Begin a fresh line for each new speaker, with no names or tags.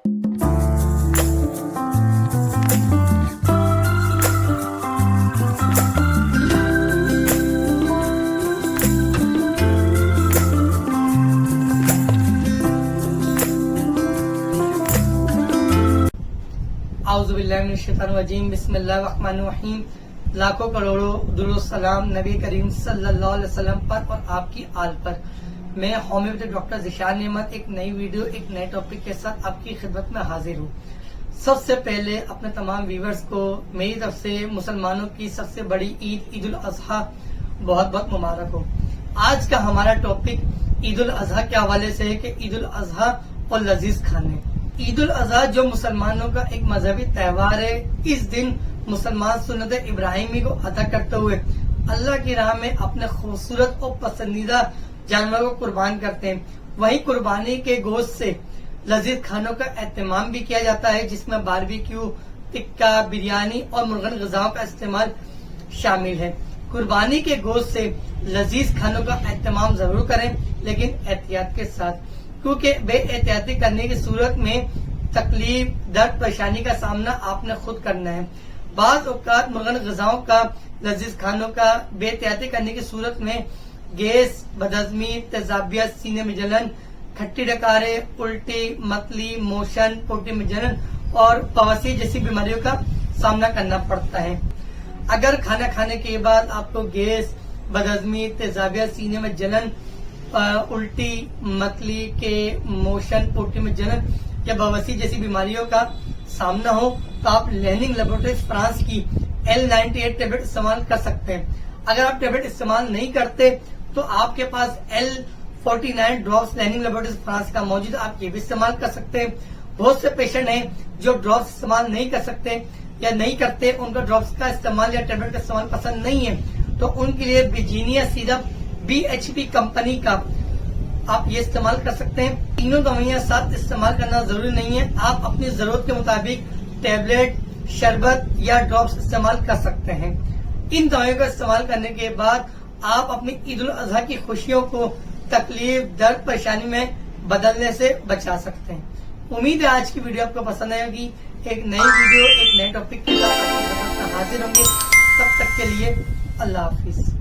औज़ुबिल्लाहिमिनश्शैतानिर्रजीम बिस्मिल्लाहिर्रहमानिर्रहीम। लाखों करोड़ों दुरूद सलाम नबी करीम सल्लल्लाहु अलैहि वसल्लम पर और आपकी आल पर। मैं होम्योपैथिक डॉक्टर ज़िशान नेमत एक नई वीडियो एक नए टॉपिक के साथ आपकी खिदमत में हाजिर हूँ। सबसे पहले अपने तमाम व्यूवर्स को मेरी तरफ से मुसलमानों की सबसे बड़ी ईद उल अजहा बहुत बहुत मुबारक हो। आज का हमारा टॉपिक ईद उल अजहा के हवाले से है कि ईद उल अजहा और लजीज खाने। ईद उल अजहा जो मुसलमानों का एक मजहबी त्योहार है, इस दिन मुसलमान सुन्नत इब्राहिमी को अदा करते हुए अल्लाह की राह में अपने खूबसूरत और पसंदीदा जानवरों को कुर्बान करते हैं। वहीं कुर्बानी के गोश्त से लजीज खानों का एहतमाम भी किया जाता है, जिसमें बारबेक्यू, टिक्का, बिरयानी और मुर्गन ग़िज़ाओं का इस्तेमाल शामिल है। कुर्बानी के गोश्त से लजीज खानों का एहतमाम जरूर करें, लेकिन एहतियात के साथ, क्योंकि बेएहतियाती करने की सूरत में तकलीफ, दर्द, परेशानी का सामना आपने खुद करना है। बाज़ औक़ात मुर्गन ग़िज़ाओं का लजीज खानों का बेएहतियाती करने की सूरत में गैस, बदहज़मी, तेज़ाबियत, सीने में जलन, खट्टी डकारे, उल्टी, मतली, मोशन, पोटी में जलन और बवासीर जैसी बीमारियों का सामना करना पड़ता है। अगर खाना खाने के बाद आपको गैस, बदहज़मी, तेज़ाबियत, सीने में जलन, उल्टी, मतली के मोशन, पोटी में जलन या बवासीर जैसी बीमारियों का सामना हो, तो आप लेनिंग लेबोरेटरीज फ्रांस की L98 टेबलेट इस्तेमाल कर सकते हैं। अगर आप टेबलेट इस्तेमाल नहीं करते तो आपके पास L49 ड्रॉप्स लेनिंग लेबोरेटरीज फ्रांस का मौजूद, आप ये भी इस्तेमाल कर सकते हैं। बहुत से पेशेंट हैं जो ड्रॉप्स इस्तेमाल नहीं कर सकते या नहीं करते, उनका ड्रॉप्स का इस्तेमाल या टेबलेट का इस्तेमाल पसंद नहीं है, तो उनके लिए बिजीनिया सिरप BHP कंपनी का आप ये इस्तेमाल कर सकते हैं। तीनों दवाइयां साथ इस्तेमाल करना जरूरी नहीं है, आप अपनी जरूरत के मुताबिक टेबलेट, शरबत या ड्रॉप्स इस्तेमाल कर सकते हैं। इन दवाइयों का इस्तेमाल करने के बाद आप अपनी ईद उल अजहा की खुशियों को तकलीफ, दर्द, परेशानी में बदलने से बचा सकते हैं। उम्मीद है आज की वीडियो आपको पसंद आएगी। एक नई वीडियो एक नए टॉपिक के साथ आपकी खिदमत में हाजिर होंगे। तब तक के लिए अल्लाह हाफिज।